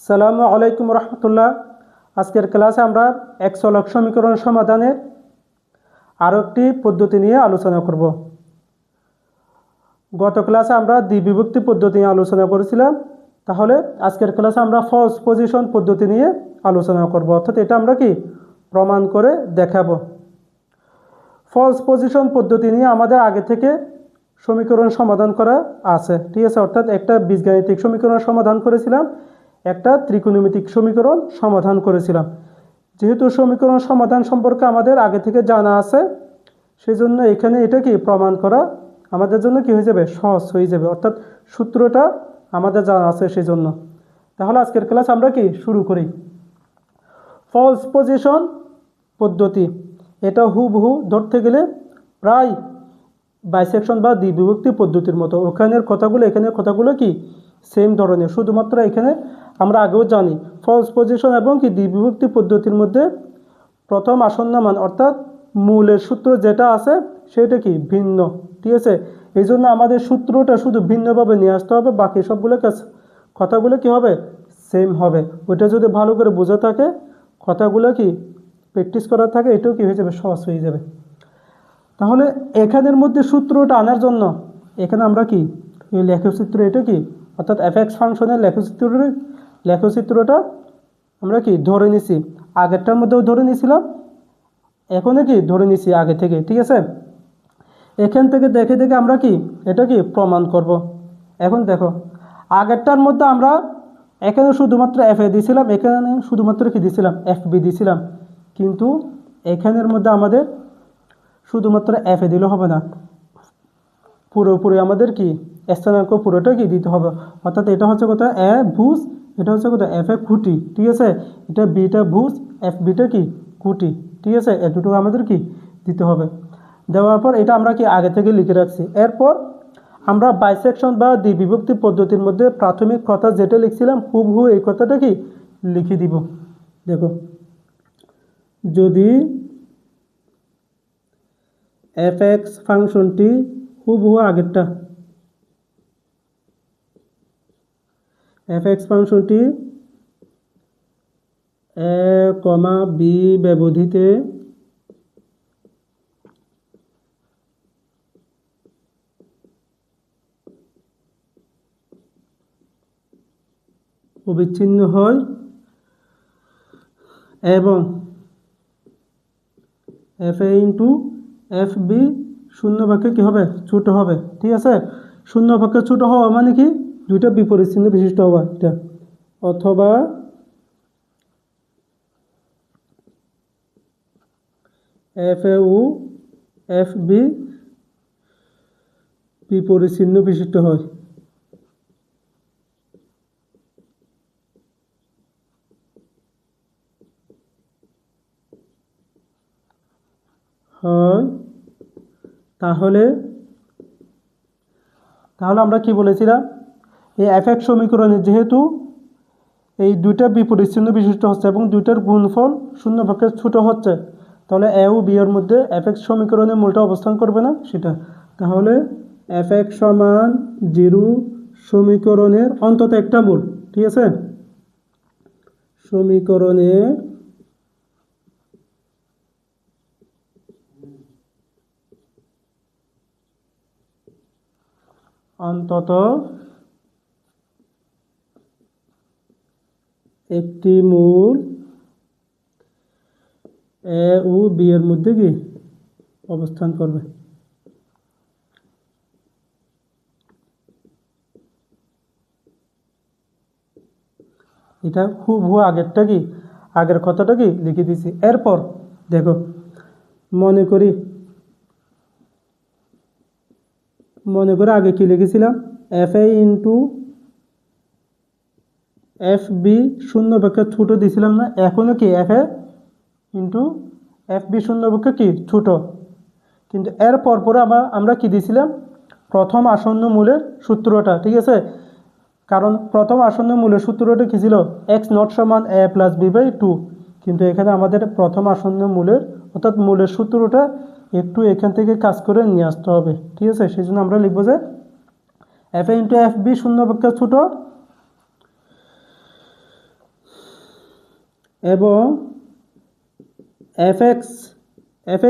সালামু আলাইকুম রহমতুল্লাহ। আজকের ক্লাসে আমরা এক চলক সমীকরণ সমাধানের আরও একটি পদ্ধতি নিয়ে আলোচনা করব। গত ক্লাসে আমরা দ্বিবিভক্তি পদ্ধতি নিয়ে আলোচনা করেছিলাম, তাহলে আজকের ক্লাসে আমরা ফলস পজিশন পদ্ধতি নিয়ে আলোচনা করব, অর্থাৎ এটা আমরা কি প্রমাণ করে দেখাবো। ফলস পজিশন পদ্ধতি নিয়ে আমাদের আগে থেকে সমীকরণ সমাধান করা আছে, ঠিক আছে। অর্থাৎ একটা বীজগাণিতিক সমীকরণ সমাধান করেছিলাম, একটা ত্রিকোণমিতিক সমীকরণ সমাধান করেছিলাম। যেহেতু সমীকরণ সমাধান সম্পর্কে আমাদের আগে থেকে জানা আছে, সেজন্য এখানে এটা কি প্রমাণ করা আমাদের জন্য কি হয়ে যাবে, সহজ হয়ে যাবে। অর্থাৎ সূত্রটা আমাদের জানা আছে সেজন্য। তাহলে আজকের ক্লাস আমরা কি শুরু করি। ফলস পজিশন পদ্ধতি এটা হুবহু ধরতে গেলে প্রায় বাইসেকশন বা দ্বিবিভক্তি পদ্ধতির মতো। ওখানের কথাগুলো এখানের কথাগুলো কি সেম ধরনের, শুধুমাত্র এখানে আমরা আগেও জানি ফলস পজিশন এবং কি দ্বিবিভক্তি পদ্ধতির মধ্যে প্রথম আসন্ন মান অর্থাৎ মূলের সূত্র যেটা আছে সেটা কি ভিন্ন, ঠিক আছে। এই জন্য আমাদের সূত্রটা শুধু ভিন্নভাবে নিয়ে আসতে হবে, বাকি সবগুলো কথাগুলো কি হবে, সেম হবে। ওইটা যদি ভালো করে বোঝা থাকে, কথাগুলো কি প্র্যাকটিস করা থাকে, এটাও কি হয়ে যাবে, সহজ হয়ে যাবে। তাহলে এখানের মধ্যে সূত্রটা আনার জন্য এখানে আমরা কি এই লেখচিত্র, এটা কি অর্থাৎ এফএক্স ফাংশনের লেখচিত্রটা আমরা কি ধরে নিছি, আগেরটার মধ্যেও ধরে নিছিলাম, এখনও কি ধরে নিছি আগে থেকে, ঠিক আছে। এখান থেকে দেখে দেখে আমরা কি এটা কি প্রমাণ করব। এখন দেখো, আগেরটার মধ্যে আমরা এখানে শুধুমাত্র এফ এ দিয়েছিলাম, এখানে শুধুমাত্র কি দিয়েছিলাম, এফ বি দিয়েছিলাম। কিন্তু এখানের মধ্যে আমাদের শুধুমাত্র এফ এ দিলে হবে না, পুরোপুরি আমাদের কি স্থানাঙ্ক পুরোটা কি দিতে হবে। অর্থাৎ এটা হচ্ছে কোথায় এ ভুজ, এটা হচ্ছে কোথায় এফ এ খুঁটি, ঠিক আছে। এটা বিটা ভুজ, এফ বিটা কি খুঁটি, ঠিক আছে। এতটুকু আমাদের কি দিতে হবে। দেওয়ার পর এটা আমরা কি আগে থেকে লিখে রাখছি। এরপর আমরা বাইসেকশন বা দ্বিবিভক্তি পদ্ধতির মধ্যে প্রাথমিক কথা যেটা লিখছিলাম হুবহু এই কথাটা কি লিখে দিব। দেখো, যদি এফ এক্স ফাংশনটি হুবহু আগেরটা, এফ এক্স ফাংশনটি এ কমা বি ব্যবধিতে অবিচ্ছিন্ন হয় এবং F A into F B শূন্য ভাগে কী হবে, ছোট হবে, ঠিক আছে। শূন্য ভাগে ছোট হওয়া মানে কি দুইটা বিপরীত চিহ্ন বিশিষ্ট হওয়া, এটা অথবা এফ এ ও এফ বি বিপরীত চিহ্ন বিশিষ্ট হয়। তাহলে আমরা কি বলেছিলাম, এই এফ এক্স সমীকরণে যেহেতু এই দুইটা বিপরীত চিহ্ন বিশিষ্ট হচ্ছে এবং দুইটার গুণফল শূন্য ভাগে ছোট হচ্ছে, তাহলে এ ও বি এর মধ্যে এফ এক্স সমীকরণে মূলটা অবস্থান করবে না সেটা। তাহলে এফ এক্স সমান 0 সমীকরণের অন্তত একটা মূল, ঠিক আছে। সমীকরণের অন্তত একটি মূল এ ও বি এর মধ্যে কি অবস্থান করবে। এটা হুবহু আগেরটা কি আগের কথাটা কি লিখে দিয়েছি। এরপর দেখো, মনে করি আগে কি লিখেছিলাম, F A into F B শূন্য ভাগে ছোটো দিয়েছিলাম না, এখনও কি F A into F B শূন্য ভাগে কি ছোটো। কিন্তু এর পরে আমরা কি দিয়েছিলাম, প্রথম আসন্ন মূলের সূত্রটা, ঠিক আছে। কারণ প্রথম আসন্ন মূলের সূত্রটা কী ছিল, এক্স নট সমান এ প্লাস বি বাই 2। কিন্তু এখানে আমাদের প্রথম আসন্ন মূলের অর্থাৎ মূলের সূত্রটা একটু এখান থেকে কাজ করে নিয়ে আসতে হবে, ঠিক আছে। সেই জন্য আমরা লিখবো যে F A into F B শূন্য ভাগে ছোটো এবং এফ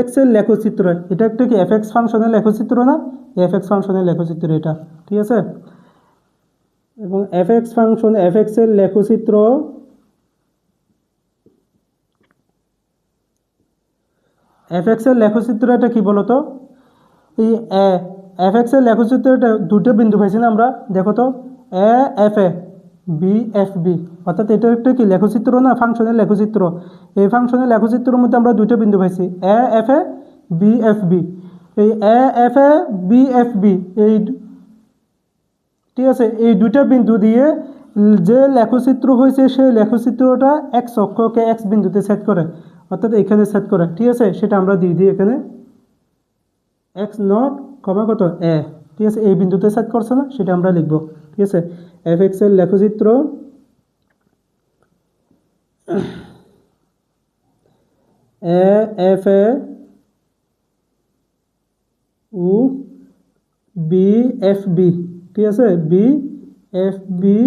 এক্সের লেখচিত্র, এটা একটা কি এফ এক্স ফাংশনের লেখচিত্র না, এফ এক্স ফাংশনের লেখচিত্র এটা, ঠিক আছে। এবং এফ এক্স ফাংশন এফ এক্সের লেখচিত্র এফ এক্সের লেখচিত্রটা কি বলতো, এই এফ এক্সের লেখচিত্রটা দুটো বিন্দু পাইছি না আমরা, দেখো তো A F A B F B, অর্থাৎ এটা একটা কি লেখচিত্র না, ফাংশনের লেখচিত্র। এই ফাংশনের লেখচিত্রের মধ্যে আমরা দুটো বিন্দু পাইছি A F A B F B. এই A F A B F B এই, ঠিক আছে, এই দুটা বিন্দু দিয়ে যে লেখচিত্র হয়েছে সেই লেখচিত্রটা এক্স অক্ষকে এক্স বিন্দুতে সেট করে, অর্থাৎ এখানে সেট করে, ঠিক আছে। সেটা আমরা দিয়ে দিই এখানে এক্স নট কমা কত এ, ঠিক আছে, এই বিন্দুতে সেট করছে না, সেটা আমরা লিখব, ঠিক আছে। এফ এক্স এর লেখচিত্র এ এফ এ ও বি এফ বি, ঠিক আছে, বি এফ বি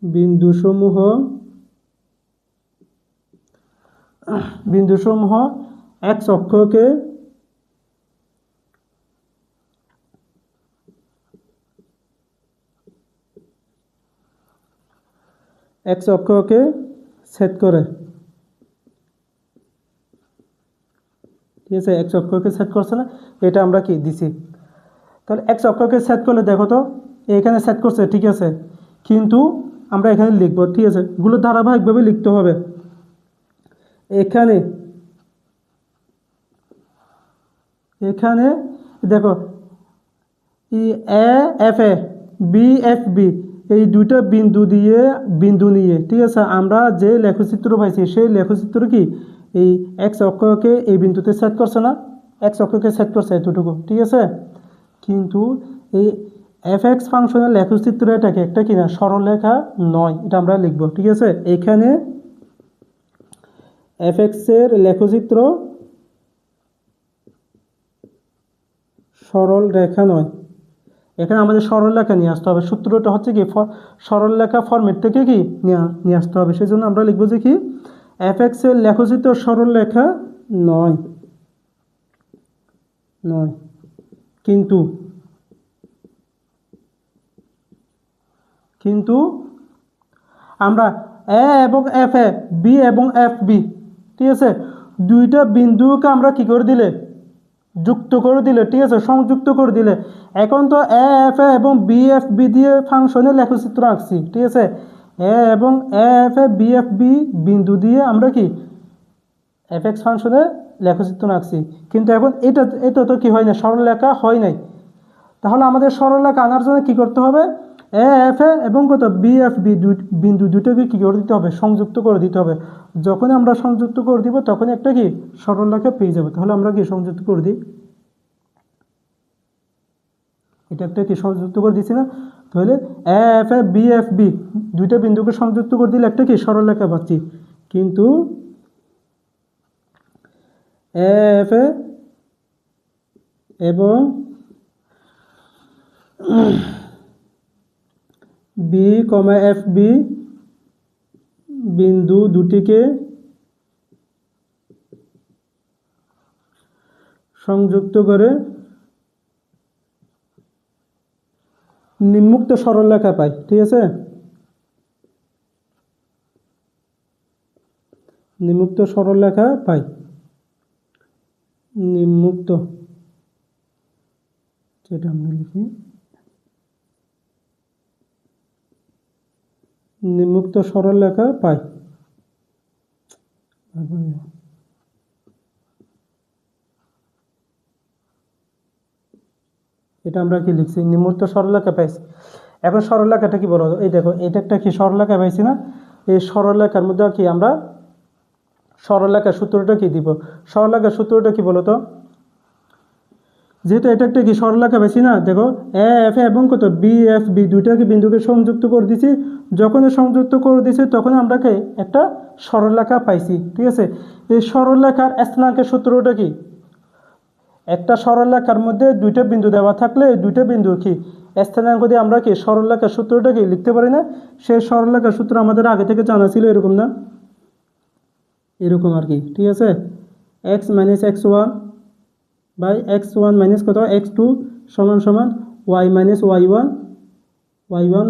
বিন্দুসমূহ এক্স অক্ষকে সেট করে, ঠিক আছে, এক্স অক্ষকে সেট করছে না, এটা আমরা কি দিছি। তাহলে এক্স অক্ষকে সেট করলে দেখো তো এখানে সেট করছে, ঠিক আছে, কিন্তু আমরা এখানে লিখবো, ঠিক আছে, এগুলো ধারাবাহিকভাবে লিখতে হবে। এখানে দেখো ই A F A B F B এই দুটো বিন্দু নিয়ে, ঠিক আছে, আমরা যে লেখচিত্র পাইছি সেই লেখচিত্র কি এই এক্স অক্ষকে এই বিন্দুতে সেট করছে না, এক্স অক্ষকে সেট করছে এতটুকু, ঠিক আছে। কিন্তু এই এফ এক্স ফাংশনের লেখচিত্র এটাকে একটা কিনা সরলরেখা নয়, এটা আমরা লিখবো, ঠিক আছে। এখানে এফ এক্স এর লেখচিত্র সরল রেখা নয়, এখানে আমাদের সরল রেখা নিয়ে আসতে হবে। সূত্রটা হচ্ছে কি সরল রেখা ফরম্যাট থেকে কি নিয়ে আসতে হবে। সেই জন্য আমরা লিখবো যে কি এফ এক্স এর লেখচিত্র সরল রেখা নয়, কিন্তু আমরা এ এবং এফ এ বি এবং এফ বি, ঠিক আছে, দুইটা বিন্দুকে আমরা কি করে দিলে যুক্ত করে দিলে, ঠিক আছে, সংযুক্ত করে দিলে। এখন তো এ এফ এ এবং বি এফ বি দিয়ে ফাংশনের লেখচিত্র আঁকছি, ঠিক আছে, এ এবং A F A B F B বিন্দু দিয়ে আমরা কি এফ এক্স ফাংশনের লেখচিত্র আঁকছি, কিন্তু এখন এটা তো কি হয় না, সরলরেখা হয় নাই। তাহলে আমাদের সরলরেখা আনার জন্য কি করতে হবে, এ এফ এ এবং কত বি এফ বি বিন্দু দুটোকে কী করে দিতে হবে, সংযুক্ত করে দিতে হবে। যখন আমরা সংযুক্ত করে দিব তখন একটা কি সরলরেখা পেয়ে যাবে। তাহলে আমরা কি সংযুক্ত করে দিই, এটা একটা কি সংযুক্ত করে দিচ্ছি না, তাহলে A F A B F B দুইটা বিন্দুকে সংযুক্ত করে দিলে একটা কি সরলরেখা পাচ্ছি। কিন্তু এ এফ এ এবং বি কমা এফ বি বিন্দু দুটিকে সংযুক্ত করে নিম্মুক্ত সরলরেখা পাই, ঠিক আছে, নিম্মুক্ত সরলরেখা পাই, নিম্মুক্ত, যেটা আমরা লিখি নিম্মুক্ত সরলরেখা পাই। এটা আমরা কি লিখছি, নিম্মুক্ত সরলরেখা পাইছি। এখন সরলরেখাটা কি বলো, এই দেখো এটা একটা কি সরলরেখা পাইছি না, এই সরলরেখার মধ্যে কি আমরা সরলরেখার সূত্রটা কি দিব, সরলরেখার সূত্রটা কি বলো তো, যেহেতু এটা একটা কি সরলরেখা পাইছি না, দেখো এ এফ এবং কত বি এফ বি দুইটাকে বিন্দুকে সংযুক্ত করে দিছি, যখন সংযুক্ত করে দিছি তখন আমরা কি একটা সরলরেখা পাইছি, ঠিক আছে। এই সরলরেখার স্থানাঙ্কের সূত্রটা কি, একটা সরলরেখার মধ্যে দুইটা বিন্দু দেওয়া থাকলে এই দুইটা বিন্দু কি স্থানাঙ্ক দিয়ে আমরা কি সরলরেখার সূত্রটা কি লিখতে পারি না? সেই সরলরেখার সূত্র আমাদের আগে থেকে জানা ছিল, এরকম না, এরকম আর কি, ঠিক আছে। X minus X one by X one minus কত এক্স টু সমান সমান Y minus Y one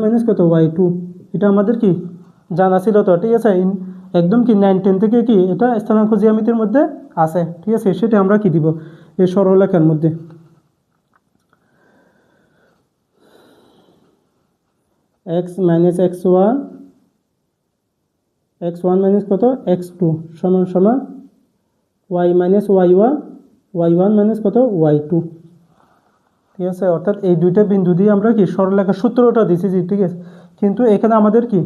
minus কত ওয়াই টু। এটা আমাদের কি জানা ছিল তো, ঠিক আছে। একদম কি 9-10 থেকে কি এটা স্থানাঙ্ক জ্যামিতির মধ্যে আছে, ঠিক আছে। সেটা আমরা কি দিব এই সরলরেখার মধ্যে। X minus X one minus কত এক্স টু সমান সমান Y minus Y one minus কত ওয়াই টু, ঠিক আছে। অর্থাৎ এই দুইটা বিন্দু দিয়ে আমরা কি সরলরেখার সূত্রটা দিয়েছি, ঠিক আছে। কিন্তু এখানে আমাদের কি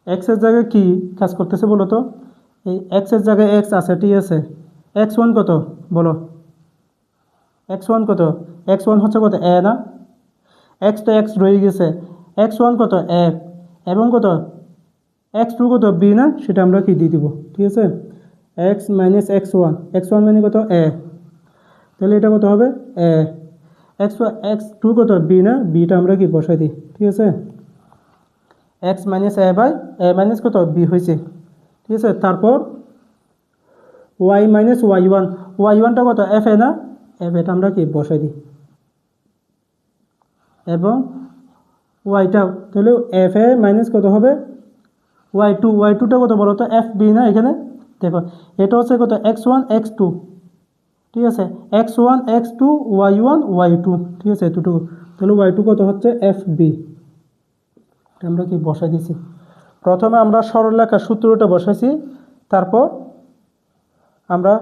এক্সের জায়গায় কি কাজ করতেছে বলো তো? এই এক্সের জায়গায় এক্স আছে, ঠিক আছে। এক্স ওয়ান কত বলো? এক্স ওয়ান কত? এক্স ওয়ান হচ্ছে কত এ না, এক্স তো এক্স রয়ে গেছে। এক্স ওয়ান কত এ এবং কত এক্স টু কত বি না, সেটা আমরা কি দিয়ে দিব, ঠিক আছে। এক্স মাইনাস এক্স ওয়ান মানে কত এ, তাহলে এটা কত হবে এ। এক্স টু কত বি না, বিটা আমরা কি বসাই দিই, ঠিক আছে। X minus A by A minus কত বি হয়েছে, ঠিক আছে। তারপর ওয়াই মাইনাস ওয়াই ওয়ানটা কত এফ এ না, এফ এটা আমরা কি বসাই দিই এবং ওয়াইটা, তাহলে এফ এ মাইনাস কত হবে ওয়াই টুটা কত বলো তো এফ বি না। এখানে দেখো এটা হচ্ছে কত এক্স ওয়ান এক্স টু, ঠিক আছে। X one x two Y two, ঠিক আছে এতটুকু। তাহলে ওয়াই টু কত হচ্ছে এফ বি, আমরা কি বসাই দিছি। প্রথমে আমরা সরলরেখার সূত্রটা বসাইছি, তারপর আমরা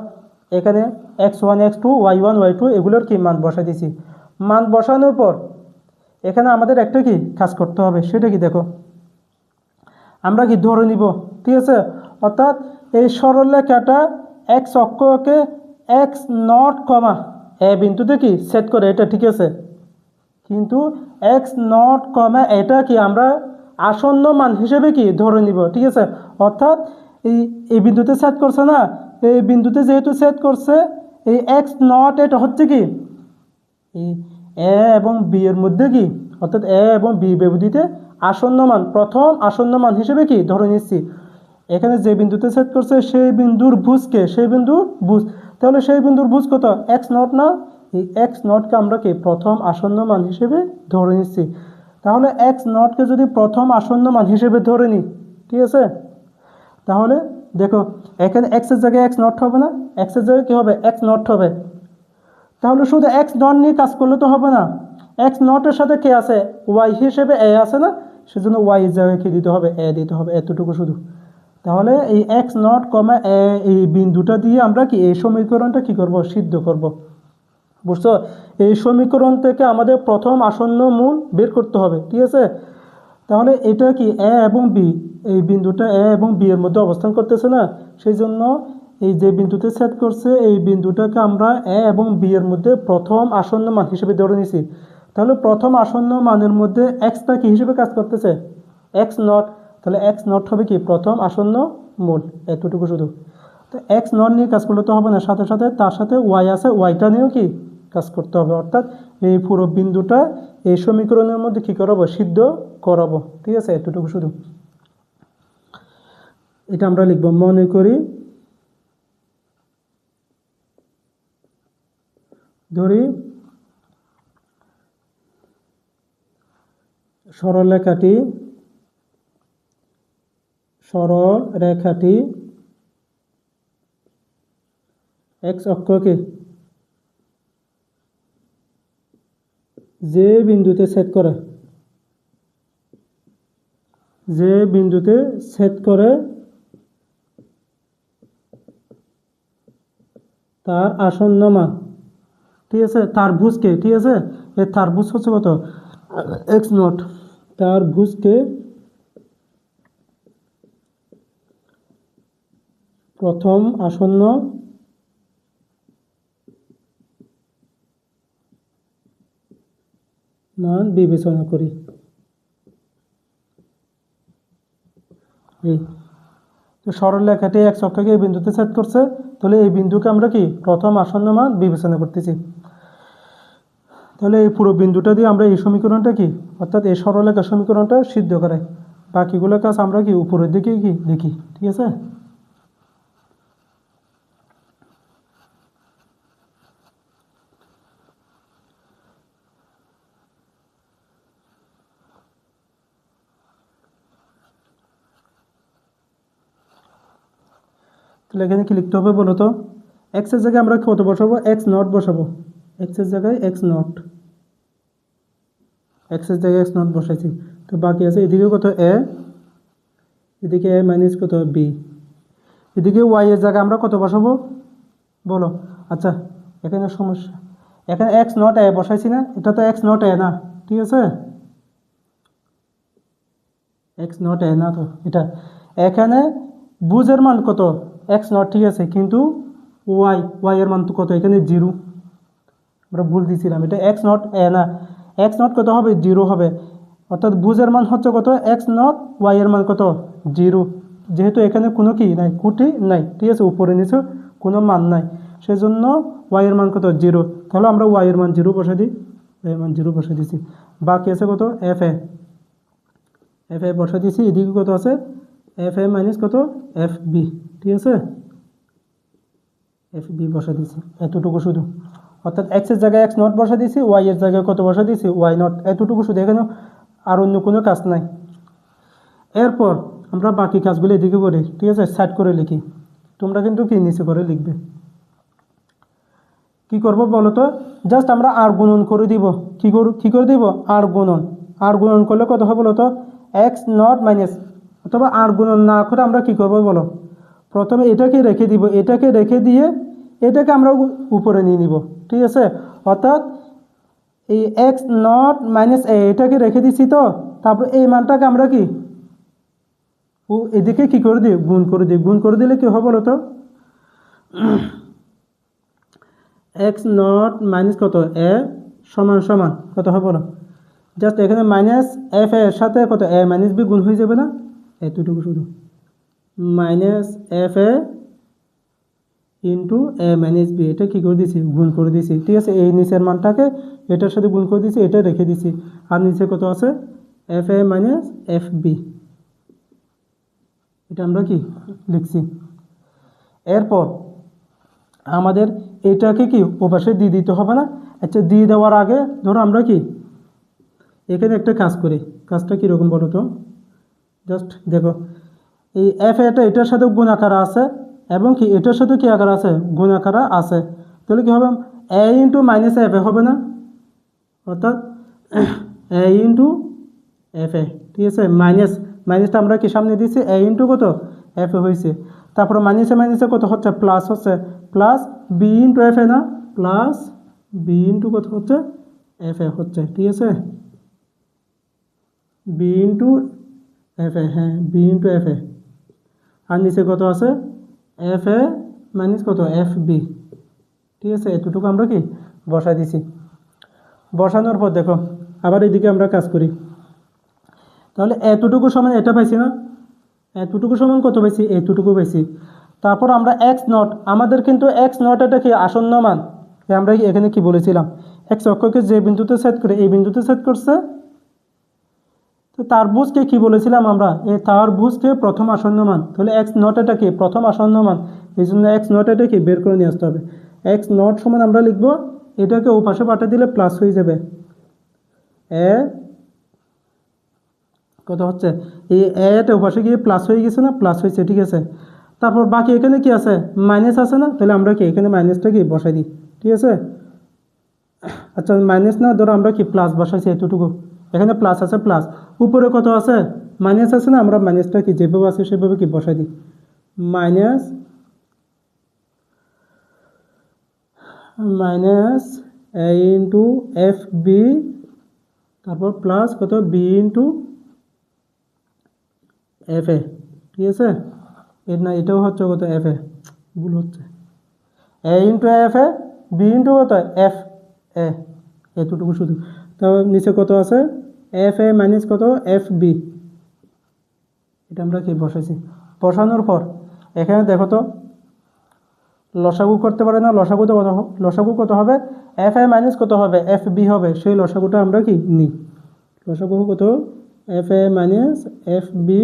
এখানে x one x two Y two এগুলোর কি মান বসাই দিছি। মান বসানোর পর এখানে আমাদের একটা কি কাজ করতে হবে, সেটা কি দেখো, আমরা কি ধরে নিব, ঠিক আছে। অর্থাৎ এই সরলরেখাটা এক্স অক্ষকে এক্স নট কমা এ বিন্দুতে কি সেট করে, এটা ঠিক আছে। কিন্তু এক্স নট কমা এটা কি আমরা আসন্ন মান হিসেবে কি ধরে নিব, ঠিক আছে। অর্থাৎ এই বিন্দুতে সেট করছে না, এই বিন্দুতে যেহেতু সেট করছে এই এক্স নট এটা হচ্ছে কি এই এ এবং বি এর মধ্যে কি, অর্থাৎ এ এবং বি ব্যবধিতে আসন্ন মান, প্রথম আসন্ন মান হিসেবে কি ধরে নিচ্ছি। এখানে যে বিন্দুতে সেট করছে সেই বিন্দুর ভুজকে, সেই বিন্দুর ভুজ, তাহলে সেই বিন্দুর ভুজ কত এক্স নট না, এই এক্স নটকে আমরা কি প্রথম আসন্ন মান হিসেবে ধরে নিচ্ছি। তাহলে এক্স নটকে যদি প্রথম আসন্ন মান হিসেবে ধরে নিই, ঠিক আছে, তাহলে দেখো এখানে এক্সের জায়গায় এক্স নট হবে না, এক্সের জায়গায় কী হবে এক্স নট হবে। তাহলে শুধু এক্স নট নিয়ে কাজ করলে তো হবে না, এক্স নটের সাথে কে আছে ওয়াই হিসেবে এ আছে না, সেজন্য ওয়াই এর জায়গায় কী দিতে হবে এ দিতে হবে, এতটুকু শুধু। তাহলে এই এক্স নট কমা এ এই বিন্দুটা দিয়ে আমরা কি এই সমীকরণটা কি করব সিদ্ধ করব, বুঝছো। এই সমীকরণ থেকে আমাদের প্রথম আসন্ন মূল বের করতে হবে, ঠিক আছে। তাহলে এটা কি এ এবং বি, এই বিন্দুটা এ এবং বি এর মধ্যে অবস্থান করতেছে না, সেই জন্য এই যে বিন্দুতে সেট করছে এই বিন্দুটাকে আমরা এ এবং বি এর মধ্যে প্রথম আসন্ন মান হিসেবে ধরে নিছি। তাহলে প্রথম আসন্ন মানের মধ্যে এক্সটা কি হিসেবে কাজ করতেছে এক্স নট, তাহলে এক্স নট হবে কি প্রথম আসন্ন মূল, এতটুকু শুধু। তো এক্স নট নিয়ে কাজ করলে তো হবে না, সাথে সাথে তার সাথে ওয়াই আছে, ওয়াইটা নিয়েও কি কাজ করতে হবে। অর্থাৎ এই পুরো বিন্দুটা এই সমীকরণের মধ্যে কি করাবো সিদ্ধ করাবো, ঠিক আছে এতটুকু শুধু। এটা আমরা লিখব, মনে করি ধরি সরলরেখাটি এক্স অক্ষকে যে বিন্দুতে সেট করে তার আসন্ন মান, ঠিক আছে, তার ভুজকে, ঠিক আছে, এই তার ভুজ হচ্ছে কত এক্স নট, তার ভুজকে প্রথম আসন্ন মান বিবেচনা করি। এই তো সরলরেখাটি x অক্ষকে এই বিন্দুতে ছেদ করছে, তাহলে এই বিন্দুকে আমরা কি প্রথম আসন্ন মান বিবেচনা করতেছি। তাহলে এই পুরো বিন্দুটা দিয়ে আমরা এই সমীকরণটা কি অর্থাৎ এই সরলরেখার সমীকরণটা সিদ্ধ করাই। বাকিগুলো কাজ আমরা কি উপরের দিকে কি লিখি, ঠিক আছে। তাহলে এখানে কি লিখতে হবে বলো তো? x এর জায়গায় আমরা কত বসাবো? x নট বসাবো। x এর জায়গায় x নট, x এর জায়গায় x নট বসাইছি। তো বাকি আছে এদিকে কত a, এদিকে a মাইনাস কত b, এদিকে y এর জায়গায় আমরা কত বসাবো বলো? আচ্ছা এখানে সমস্যা, এখানে x নট a বসাইছি না, এটা তো x নট a না, ঠিক আছে। x নট a না তো এটা, এখানে বুঝের মান কত x নট, ঠিক আছে, কিন্তু y এর মান তো কত এখানে 0, আমরা ভুল দিয়েছিলাম, এটা x নট a না, x নট কত হবে 0 হবে, অর্থাৎ বুঝের মান হচ্ছে কত x নট, y এর মান কত 0, যেহেতু এখানে কোনো কি নাই, কুটি নাই, ঠিক আছে, উপরে নিচে কোনো মান নাই, সেজন্য y এর মান কত 0, তাহলে আমরা y এর মান 0 বসে দিই, y এর মান 0 বসে দিছি। বাকি আছে কত f a বসে দিছি, এদিকে কত আছে f a মাইনাস কত f b, ঠিক আছে, f b বসে দিছি এতটুকু শুধু, অর্থাৎ x এর জায়গায় x নট বসে দিছি, y এর জায়গায় কত বসে দিছি y নট, এতটুকু শুধু, এখানে আর অন্য কোনো কাজ নাই। এরপর আমরা বাকি কাজগুলো এদিকে করি, ঠিক আছে, সাইড করে লিখি, তোমরা কিন্তু কি নিচে করে লিখবে। কি করব বলো তো? জাস্ট আমরা আর গুণন করে দিব, কি করে দিব আর গুণন করলে কত হবে বলো তো? x নট মাইনাস, অথবা আর গুণন না করে আমরা কি করব বলো? প্রথমে এটাকে রেখে দিব, এটাকে রেখে দিয়ে এটাকে আমরা উপরে নিয়ে নিব, ঠিক আছে, অর্থাৎ এই x নট মাইনাস a এটাকে রেখে দিছি, তো তারপর এই মানটাকে আমরা কি এদিকে কি করে দিই গুণ করে দিই, গুণ করে দিলে কি হবে বলো তো? x নট মাইনাস কত a সমান সমান কত হবে বলো? জাস্ট এখানে মাইনাস f এর সাথে কত a মাইনাস b গুণ হয়ে যাবে না, এতটুকু শুধু, minus f a into a minus b, এটা কী করে দিছি গুণ করে দিছি, ঠিক আছে, এই নিচের মানটাকে এটার সাথে গুণ করে দিছি, এটা রেখে দিছি, আর নিচে কত আছে f a minus f b, এটা আমরা কি লিখছি। এরপর আমাদের এটাকে কি ওপাশে দিয়ে দিতে হবে না? আচ্ছা দিয়ে দেওয়ার আগে ধরো আমরা কি এখানে একটা কাজ করি, কাজটা কীরকম বলো তো? জাস্ট দেখো, এই এফ এটা এটার সাথে গুণ আকারে আছে, এবং কি এটার সাথে কি আকারে আছে গুণ আকারে আছে, তাহলে কি হবে এ ইন্টু মাইনাস এফ এ হবে না, অর্থাৎ এ ইন্টু এফ এ, ঠিক আছে, মাইনাসটা আমরা কি সামনে দিচ্ছি এ ইন্টু কত এফ এ হয়েছে, তারপরে মাইনাসে কত হচ্ছে প্লাস হচ্ছে, plus b into F a না, প্লাস বি ইন্টু কত হচ্ছে এফ এ হচ্ছে, ঠিক আছে, বি ইন্টু এফ এ, হ্যাঁ বি ইন্টু এফ এ, আর নিচে কত আছে এফ এ মাইনাস কত এফ বি, ঠিক আছে, এতটুকু আমরা কি বসাই দিছি। বসানোর পর দেখো আবার এদিকে আমরা কাজ করি, তাহলে এতটুকু সমান এটা পাইছি না, এতটুকু সমান কত পাইছি এতটুকু পাইছি, তারপর আমরা এক্স নট, আমাদের কিন্তু এক্স নট এটা কি আসন্ন মান, আমরা এখানে কি বলেছিলাম এক্স অক্ষকে যে বিন্দুতে সেট করে এই বিন্দুতে সেট করছে, তো তার ভুজকে কি বলেছিলাম আমরা, তার ভুজকে প্রথম আসন্ন মান, তাহলে এক্স নট এটা কি প্রথম আসন্ন মান, এই জন্য এক্স নট এটা কি বের করে নিয়ে আসতে হবে। এক্স নট সমান আমরা লিখবো, এটাকে ও পাশে পাঠিয়ে দিলে প্লাস হয়ে যাবে, এ কত হচ্ছে এই এটা ও পাশে গিয়ে প্লাস হয়ে গেছে না, প্লাস হয়েছে, ঠিক আছে, তারপর বাকি এখানে কি আছে মাইনাস আছে না, তাহলে আমরা কি এখানে মাইনাসটা কি বসাই দিই, ঠিক আছে। আচ্ছা মাইনাস না, ধরো আমরা কি প্লাস বসাইছি এতটুকু, এখানে প্লাস আছে, প্লাস উপরে কত আছে মাইনাস আছে না, আমরা মাইনাসটা কি যেভাবে আছে সেভাবে কি বসাই দিই, মাইনাস এ ইন্টু এফ বি, তারপর প্লাস কত বি ইন্টু এফ এ, ঠিক আছে, এর না এটাও হচ্ছে কত এফ এ, ভুল হচ্ছে, A into F A B into কত এফ এ, এতটুকু শুধু, তো নিচে কত আছে এফ এ মাইনাস কত এফ বি, এটা আমরা কি বসাইছি, বসানোর পর এখানে দেখো তো লসাগু করতে পারে না, লসাগু কত হবে, এফ এ মাইনাস কত হবে, এফ বি হবে, সেই লসাগুটা আমরা কি নিই। লসাগু কত, এফ এ মাইনাস এফ বি,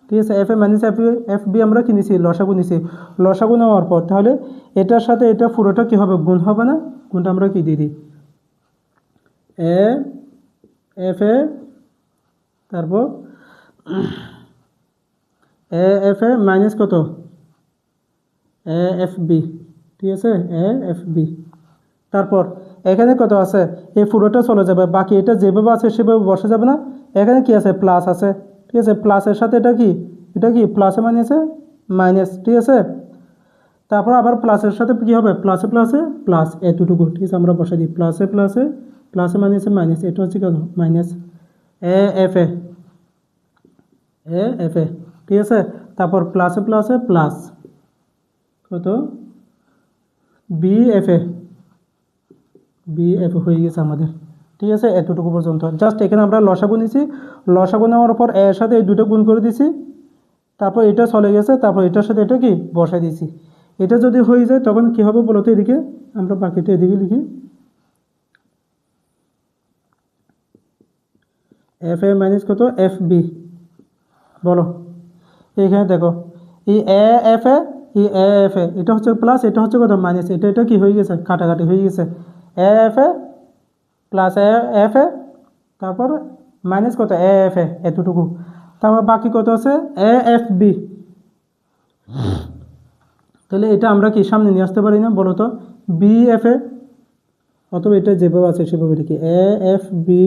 ঠিক আছে, এফ এ মাইনাস এফ বি আমরা কি নিছি, লসাগু নিছি। লসাগু নেওয়ার পর তাহলে এটার সাথে এটা পুরোটা কি হবে, গুণ হবে না, গুণটা আমরা কি দিয়ে দিই, এ এফ এ, তারপর এ এফ এ মাইনাস কত, এ এফ বি, ঠিক আছে, এ এফ বি। তারপর এখানে কত আছে, এই পুরোটা চলে যাবে, বাকি এটা যেভাবে আছে সেভাবে বসে যাবে না। এখানে কি আছে, প্লাস আছে, ঠিক আছে, প্লাসের সাথে এটা কি প্লাসে মাইনাসে মাইনাস, ঠিক আছে। তারপর আবার প্লাসের সাথে কি হবে, প্লাসে প্লাসে প্লাস, এতটুকু, ঠিক আছে, আমরা বসে দিই প্লাসে প্লাসে প্লাসে মাইনাসে মাইনাস, এটা হচ্ছে কত, minus a F a, a F a, ঠিক আছে। তারপর প্লাসে প্লাসে প্লাস কত, বি এফ এ, বি এফ হয়ে গেছে আমাদের, ঠিক আছে, এতটুকু পর্যন্ত। জাস্ট এখানে আমরা লসাগু নিছি, লসাগু নেওয়ার পর এর সাথে এই দুটো গুণ করে দিছি, তারপর এটা চলে গেছে, তারপর এটার সাথে এটা কি বসাই দিছি। এটা যদি হয়ে যায় তখন কি হবে বলো তো, এদিকে আমরা বাকিটা এদিকে লিখি, এফ এ মাইনাস কত, এফ বি, বলো এইখানে দেখো এই এ এফ এ, এই এ এফ এ, এটা হচ্ছে প্লাস, এটা হচ্ছে কত, মাইনাস, এটা কি হয়ে গেছে, কাটাকাটি হয়ে গেছে, A F A plus A F এ, তারপর মাইনাস কত, এ এফ এ, এতটুকু। তারপর বাকি কত আছে, এ এফ বি। তাহলে এটা আমরা কি সামনে নিয়ে আসতে পারি না বলো তো, বি এফ এ, অথবা এটা যেভাবে আছে সেভাবে লিখি, এ এফ বি,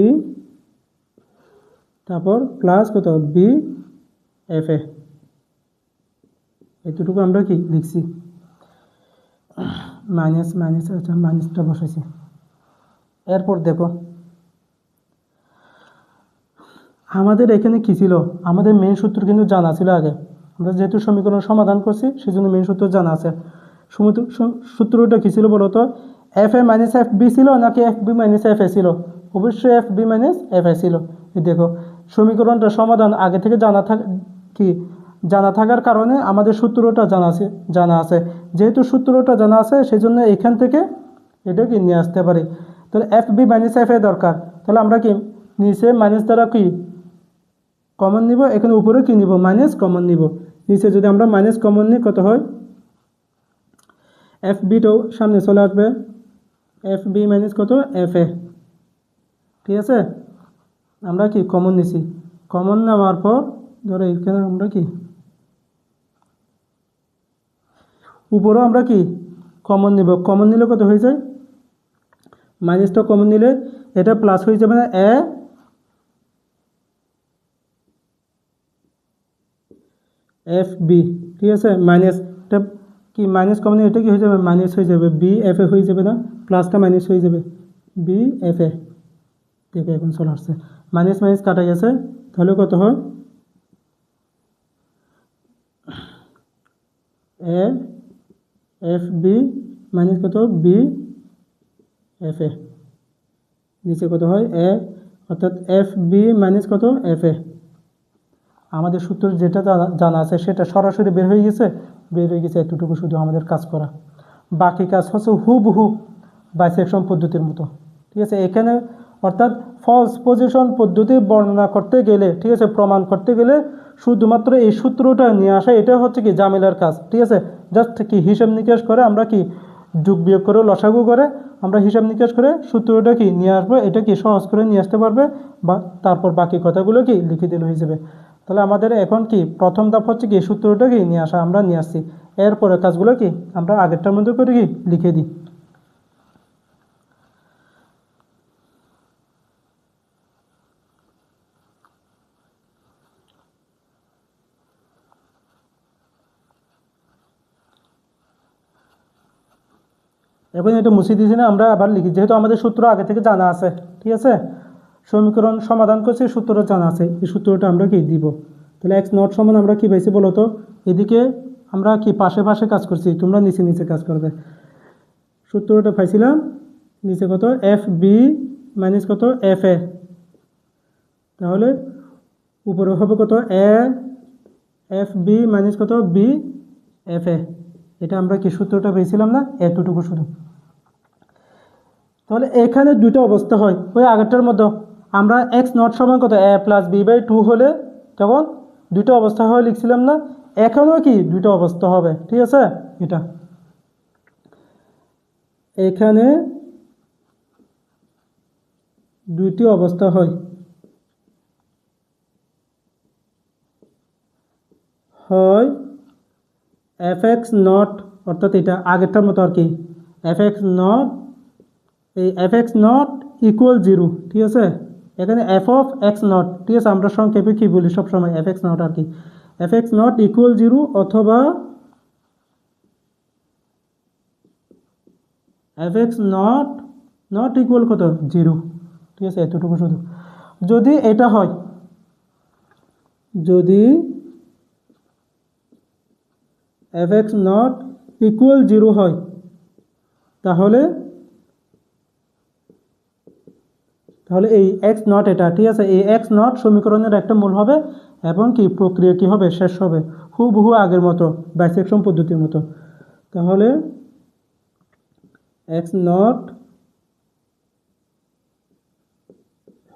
তারপর প্লাস কত, বি এফ এ, এতটুকু আমরা কি লিখছি, মাইনাস মাইনাস, আচ্ছা মাইনাসটা বসাইছি। এরপর দেখো আমাদের এখানে কি ছিল, আমাদের মেন সূত্র কিন্তু জানা ছিল আগে, আমরা যেহেতু সমীকরণ সমাধান করছি সেজন্য মেন সূত্র জানা আছে। সূত্রটা কী ছিল বলো তো, এফ এ মাইনাস এফ বি ছিল নাকি f b minus f a ছিল, অবশ্যই f b minus f a ছিল। দেখো সমীকরণটা সমাধান আগে থেকে জানা থাকার কারণে আমাদের সূত্রটা জানা আছে, যেহেতু সূত্রটা জানা আছে সেজন্য এখান থেকে এটা কি নিয়ে আসতে পারি। তাহলে f b minus f a দরকার, তাহলে আমরা কি নিচে মাইনাস দ্বারা কি কমন নিব, এখানে উপরে কি নিব, মাইনাস কমন নিব। নিচে যদি আমরা মাইনাস কমন নিই কত হয়, এফ বিটাও সামনে চলে আসবে, এফ বি মাইনাস কত, এফ এ, ঠিক আছে। আমরা কি কমন নিছি, কমন নেওয়ার পর ধরো এখানে আমরা কি উপরেও আমরা কি কমন নিব, কমন নিলে কত হয়ে যায়, মাইনাসটা কমন নিলে এটা প্লাস হয়ে যাবে না, এ এফ বি, ঠিক আছে, মাইনাসটা কি মাইনাস কমন, এটা কি হয়ে যাবে, মাইনাস হয়ে যাবে, বি এফ এ হয়ে যাবে না, প্লাসটা মাইনাস হয়ে যাবে, বি এফ এ, দেখো এখন চলে আসছে, মাইনাস মাইনাস কাটা গেছে, তাহলে কত হয়, এ এফ বি মাইনাস কত, বি এফ এ, নিচে কত হয়, এ, অর্থাৎ এফ বি মাইনাস কত, এফ এ। আমাদের সূত্র যেটা জানা আছে সেটা সরাসরি বের হয়ে গেছে, এতটুকু শুধু আমাদের কাজ করা, বাকি কাজ হচ্ছে হুবহু বাইসেকশন পদ্ধতির মতো, ঠিক আছে। এখানে অর্থাৎ ফলস পজিশন পদ্ধতি বর্ণনা করতে গেলে, ঠিক আছে, প্রমাণ করতে গেলে শুধুমাত্র এই সূত্রটা নিয়ে আসা, এটা হচ্ছে কি ঝামেলার কাজ, ঠিক আছে। জাস্ট কি হিসাব নিকাশ করে আমরা কি যোগ বিয়োগ করে লসাগু করে আমরা হিসাব নিকাশ করে সূত্রটা কি নিয়ে আসবো, এটা কি সহজ করে নিয়ে আসতে পারবে, বা তারপর বাকি কথাগুলো কি লিখে দিলে হয়ে যাবে। তাহলে আমাদের এখন কি প্রথম ধাপ হচ্ছে কি সূত্রটা কি নিয়ে আসা, আমরা নিয়ে আসছি, এরপরে কাজগুলো কি আমরা আগেরটার মধ্যে করে কি লিখে দিই। এখন এটা মুছে দিয়েছি না, আমরা আবার লিখি, যেহেতু আমাদের সূত্র আগে থেকে জানা আছে, ঠিক আছে, সমীকরণ সমাধান করছি সূত্র জানা আছে, এই সূত্রটা আমরা কি দিব। তাহলে এক্স নট সমান আমরা কি পাইছি বলো তো, এদিকে আমরা কি পাশে পাশে কাজ করছি, তোমরা নিচে নিচে কাজ করবে। সূত্রটা পাইছিলাম নিচে কত, এফ বি মাইনাস কত, এফ এ, তাহলে উপরে হবে কত, এ এফ বি মাইনাস কত বি এফ এ, এটা আমরা কি সূত্রটা পেয়েছিলাম না, এতটুকু শুধু। তাহলে এখানে দুটো অবস্থা হয় ওই আগেরটার মধ্যে, আমরা এক্স নট সমান কত এ প্লাস বি বাই টু হলে তখন দুটো অবস্থা হয় লিখছিলাম না, এখানেও কি দুটো অবস্থা হবে, ঠিক আছে। এটা এখানে দুইটি অবস্থা হয়, হয় এফ এক্স নট, অর্থাৎ এটা আগেরটার মতো আর কি, এফ এক্স নট, এই F X not equal zero, ঠিক আছে। এখানে এফ অফ এক্স নট, ঠিক আছে, আমরা সংক্ষেপে কী বলি সবসময় এফ এক্স নট আর কি, F X not equal zero অথবা F X not not equal কত জিরো, ঠিক আছে, এতটুকু শুধু। যদি এটা হয়, যদি F X not equal zero হয় তাহলে তাহলে এই এক্স নট এটা, ঠিক আছে, এই এক্স নট সমীকরণের একটা মূল হবে এবং কি প্রক্রিয়া কি হবে শেষ হবে হুবহু আগের মতো বাইসেকশন পদ্ধতির মতো। তাহলে এক্স নট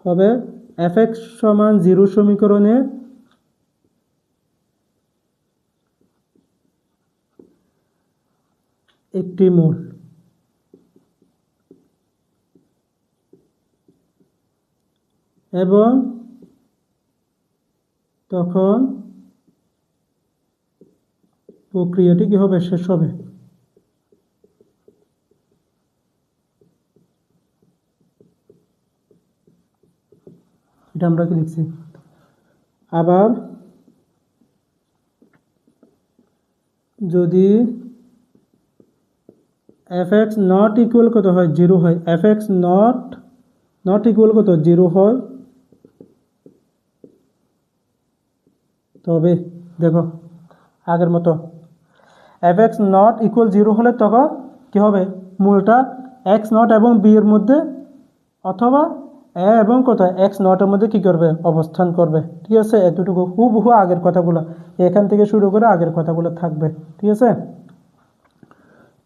হবে এফ এক্স সমান জিরো সমীকরণের একটি মূল, এবং তখন প্রক্রিয়াটি কি হবে শেষ হবে। এটা আমরা কি লিখছি। আবার যদি এফ এক্স নট ইকুয়াল কত হয় জিরো হয়, F X not not equal কত জিরো হয়, তবে দেখো আগের মতো F X not equal zero হলে তখন কী হবে, মূলটা এক্স নট এবং বি এর মধ্যে অথবা এ এবং কত এক্স নটের মধ্যে কী করবে অবস্থান করবে, ঠিক আছে। এতটুকু হুবহু আগের কথাগুলো এখান থেকে শুরু করে আগের কথাগুলো থাকবে, ঠিক আছে।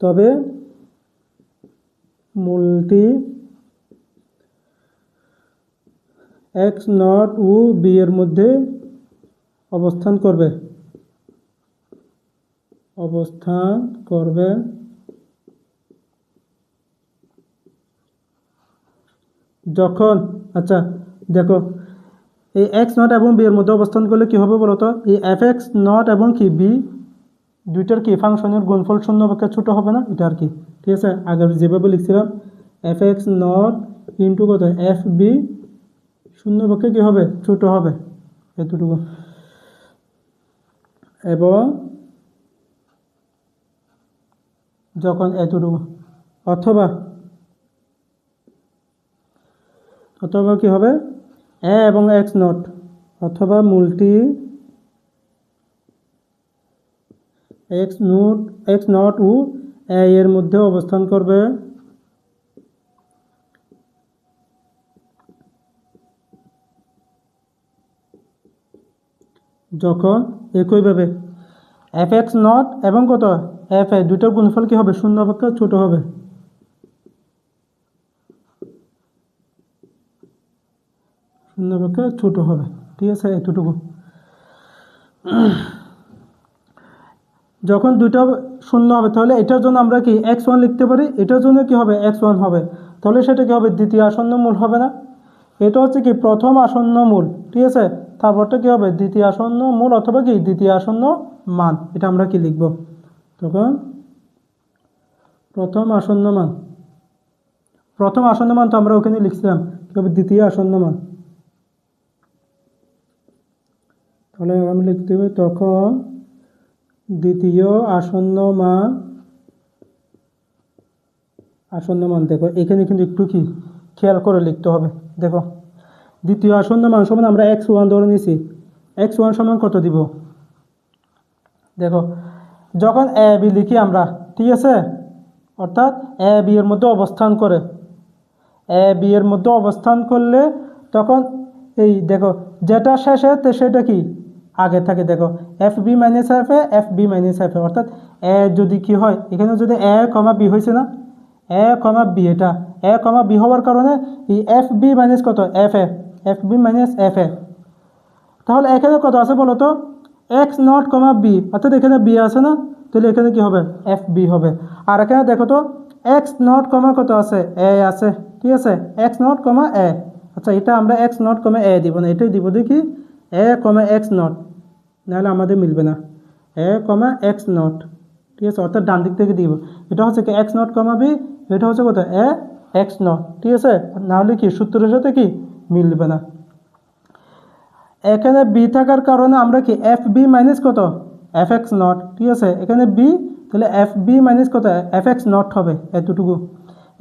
তবে মূলটি এক্স নট ও বি এর মধ্যে অবস্থান করবে যখন, আচ্ছা দেখো এই এক্স নট এবং বি এর মধ্যে অবস্থান করলে কি হবে বলতো, এই এফ এক্স নট এবং কি বি দুইটার কি ফাংশনের গুণফল শূন্য অপেক্ষা ছোটো হবে না, এটা আর কি, ঠিক আছে। আগে যেভাবে লিখছিলাম এফ এক্স নট ইন্টু কত এফ বি শূন্য অপেক্ষা কী হবে ছোটো হবে, এতটুকু। এবং যখন এতটুকু অথবা কি হবে এ এবং এক্স নট, অথবা মূলটি এক্স নট ও এ এর মধ্যে অবস্থান করবে যখন একইভাবে এফ এক্স নট এবং কত এফ এ দুটোর গুণফল কী হবে শূন্য অপেক্ষা ছোটো হবে, শূন্য অপেক্ষা ছোটো হবে, ঠিক আছে, এতটুকু। যখন দুটো শূন্য হবে তাহলে এটার জন্য আমরা কি এক্স ওয়ান লিখতে পারি, এটার জন্য কি হবে এক্স ওয়ান হবে, তাহলে সেটা কি হবে দ্বিতীয় আসন্ন মূল হবে না, এটা হচ্ছে কি প্রথম আসন্ন মূল, ঠিক আছে। তারপরটা কি হবে দ্বিতীয় আসন্ন মূল অথবা কি দ্বিতীয় আসন্ন মান, এটা আমরা কি লিখব তখন প্রথম আসন্ন মান তো আমরা ওখানে লিখছিলাম কি হবে দ্বিতীয় আসন্ন মান, তাহলে আমি লিখতে হবে তখন দ্বিতীয় আসন্ন মান দেখো এখানে কিন্তু একটু কি খেয়াল করে লিখতে হবে। দেখো দ্বিতীয় আসন্ন মান সমান আমরা এক্স ওয়ান ধরে নিয়েছি, এক্স ওয়ান সমান কত দিব, দেখো যখন এ বি লিখি আমরা, ঠিক আছে, অর্থাৎ এ বি এর মধ্যে অবস্থান করে, এ বি এর মধ্যে অবস্থান করলে তখন এই দেখো যেটা শেষে সেটা কি আগে থাকে দেখো f b minus f a f b minus f a, অর্থাৎ এ যদি কি হয় এখানে যদি এ কমা বি হয়েছে না, এ কমা বি, এটা এ কমা বি হওয়ার কারণে এই এফ বি মাইনাস কত F a, f b minus f a. তাহলে এখানে কত আছে বলো তো, এক্স নট কমা বি, অর্থাৎ এখানে বি আছে না, তাহলে এখানে কি হবে এফ বি হবে। আর এখানে দেখো তো এক্স নট কমা কত আছে এ আছে, ঠিক আছে, এক্স নট কমা এ। আচ্ছা এটা আমরা এক্স নট কমা এ দিব না, এটাই দিব দেখি এ কমা এক্স নট, নাহলে আমাদের মিলবে না, এ কমা এক্স নট, ঠিক আছে, অর্থাৎ ডান দিক থেকে দিব। এটা হচ্ছে কি এক্স নট কমা বি, এটা হচ্ছে কত এ এক্স নট, ঠিক আছে, নাহলে কি সূত্রের সাথে কি মিলবে না। এখানে বি থাকার কারণে আমরা কি এফ বি মাইনাস কত এফ এক্স নট, ঠিক আছে, এখানে বি, তাহলে এফ বি মাইনাস কত এফ এক্স নট হবে এতটুকু।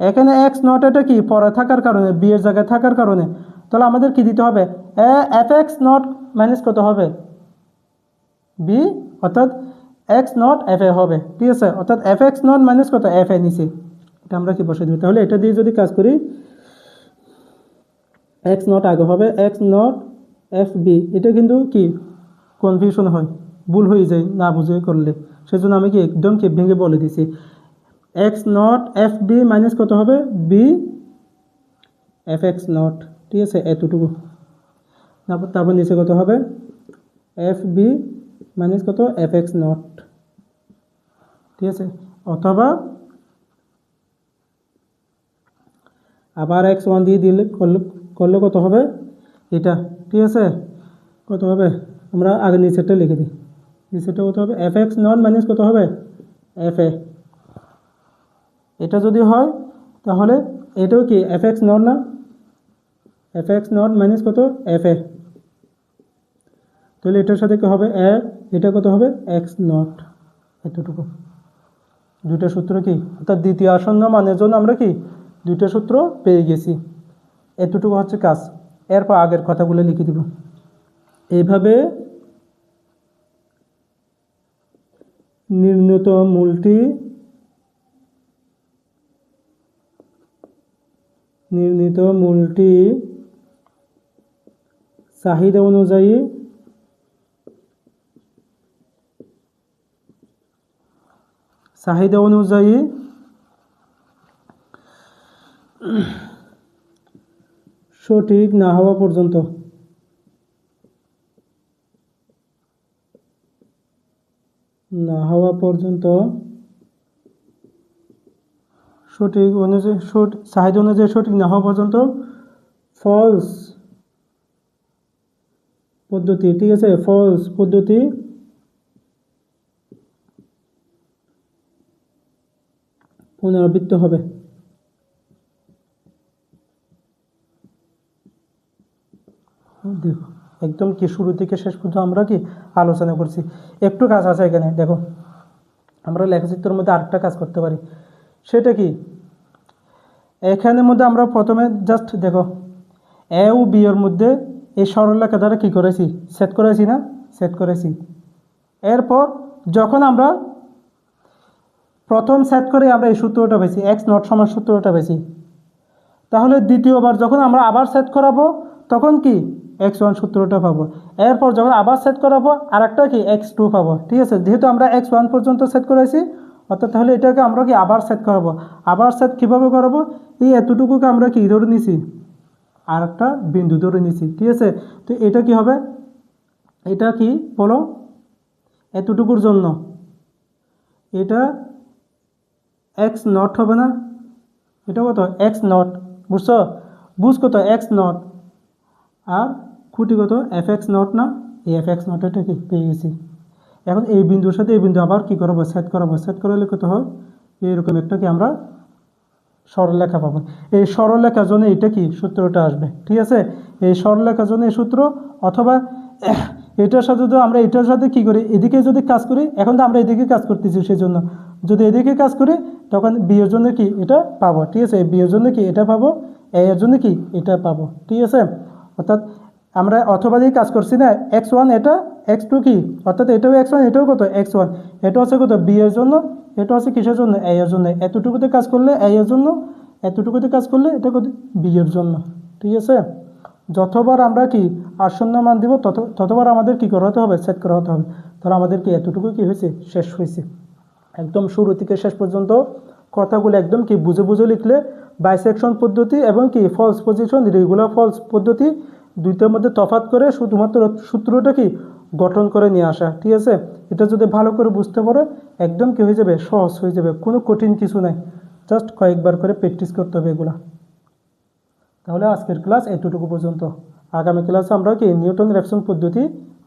এখানে এক্স নট এটা কি পরে থাকার কারণে, বি এর জায়গায় থাকার কারণে, তাহলে আমাদের কি দিতে হবে এফ এক্স নট মাইনাস কত হবে বি, অর্থাৎ এক্স নট এফ এ হবে, ঠিক আছে, অর্থাৎ এফ এক্স নট মাইনাস কত এফ এ নিচে, এটা আমরা কি বসে দেবো। তাহলে এটা দিয়ে যদি কাজ করি এক্স নট আগে হবে এক্স নট এফ বি, এটা কিন্তু কি কনফিউশন হয়, ভুল হয়ে যায় না বুঝে করলে, সেজন্য আমি কি একদম কি ভেঙে বলে দিছি x naught f b minus কত হবে বি এফ এক্স নট, ঠিক আছে, এতটুকু। তারপর নিচে কত হবে এফ বি মাইনাস কত এফ এক্স নট, ঠিক আছে, অথবা আবার এক্স ওয়ান দিয়ে দিলে করলে কত হবে এটা, ঠিক আছে, কত হবে আমরা আগে নিচেরটা লিখে দিই, নিচেরটা কত হবে এফ এক্স নট মাইনাস কত হবে এফ এ। এটা যদি হয় তাহলে এটাও কি এফ এক্স নট না, এফ এক্স নট মাইনাস কত এফ এ, তাহলে এটার সাথে কি হবে এ, এটা কত হবে এক্স নট, এতটুকু। দুইটা সূত্র কি, অর্থাৎ দ্বিতীয় আসন্ন মানের জন্য আমরা কি দুইটা সূত্র পেয়ে গেছি, এতটুকু হচ্ছে কাজ। এরপর আগের কথাগুলো লিখে দিব। এইভাবে নির্ণীত মূলটি চাহিদা অনুযায়ী সঠিক না হওয়া পর্যন্ত সঠিক অনুযায়ী চাহিদা অনুযায়ী সঠিক না হওয়া পর্যন্ত ফলস পদ্ধতি, ঠিক আছে, ফলস পদ্ধতি পুনরাবৃত্ত হবে। দেখো একদম কি শুরু থেকে শেষ পর্যন্ত আমরা কি আলোচনা করছি। একটু কাজ আছে এখানে, দেখো আমরা লেখচিত্রের মধ্যে আরেকটা কাজ করতে পারি, সেটা কি এখানের মধ্যে আমরা প্রথমে জাস্ট দেখো এ ও বি এর মধ্যে এই সরলরেখা দ্বারা কি করেছি সেট করেছি। এরপর যখন আমরা প্রথম সেট করে আমরা এই সূত্রটা পেয়েছি এক্স নট সমান সূত্রটা পেয়েছি, তাহলে দ্বিতীয়বার যখন আমরা আবার সেট করাবো তখন কি এক্স ওয়ান সূত্রটা পাবো। এরপর যখন আবার সেট করাবো আর একটা কি এক্স টু পাবো, ঠিক আছে, যেহেতু আমরা এক্স ওয়ান পর্যন্ত সেট করেছি, অর্থাৎ তাহলে এটাকে আমরা কি আবার সেট করাবো। আবার সেট কীভাবে করাবো, এই এতটুকুকে আমরা কি ধরে নিছি আর একটা বিন্দু ধরে নিছি, ঠিক আছে, তো এটা কি হবে, এটা কি বলো এতটুকুর জন্য এটা এক্স নট হবে না, এটা কত এক্স নট, বুঝ কত এক্স নট, আর খুঁটি কত এফ এক্স নট না, এই এফ এক্স নট এটা কি পেয়ে গেছি। এখন এই বিন্দুর সাথে এই বিন্দু আবার কি করবো সেট করালে কত হয় এরকম একটা কি আমরা সরলরেখা পাবো। এই সরলরেখার জন্য এটা কি সূত্রটা আসবে, ঠিক আছে, এই সরলরেখার জন্য এই সূত্র, অথবা এটার সাথে তো আমরা এটার সাথে কি করি এদিকে যদি কাজ করি, এখন তো আমরা এদিকে কাজ করতেছি, সেই জন্য যদি এদিকে কাজ করি তখন বি এর জন্য কি এটা পাবো, ঠিক আছে, বি এর জন্য কি এটা পাবো, এ এর জন্য কি এটা পাবো, ঠিক আছে, অর্থাৎ আমরা অথবা দিয়ে কাজ করছি না, এক্স ওয়ান এটা এক্স টু কি, অর্থাৎ এটাও এক্স ওয়ান এটাও কত এক্স ওয়ান, এটা হচ্ছে কত বি এর জন্য, এটা হচ্ছে কিসের জন্য এ এর জন্য, এতটুকুতে কাজ করলে এ এর জন্য, এতটুকুতে কাজ করলে এটা কত বি এর জন্য, ঠিক আছে। যতবার আমরা কি আসন্ন মান দিব ততবার আমাদের কি করা হতে হবে, সেট করা হতে হবে। তাহলে আমাদের কি এতটুকু কি হয়েছে, শেষ হয়েছে। একদম শুরু থেকে শেষ পর্যন্ত কথাগুলো একদম কি বুঝে বুঝে লিখলে বাইসেকশন পদ্ধতি এবং কি ফলস পজিশন, রেগুলার ফলস পদ্ধতি দুইটার মধ্যে তফাৎ করে শুধুমাত্র সূত্রটা কি গঠন করে নিয়ে আসা। ঠিক আছে, এটা যদি ভালো করে বুঝতে পারো একদম কি হয়ে যাবে, সহজ হয়ে যাবে, কোনো কঠিন কিছু নাই, জাস্ট কয়েকবার করে প্র্যাকটিস করতে হবে এগুলা। তাহলে আজকের ক্লাস এতটুকু পর্যন্ত। আগামী ক্লাসে আমরা কি নিউটন রেফসন পদ্ধতি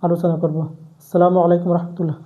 আলোচনা করব। আসসালামু আলাইকুম রহমতুল্লাহ।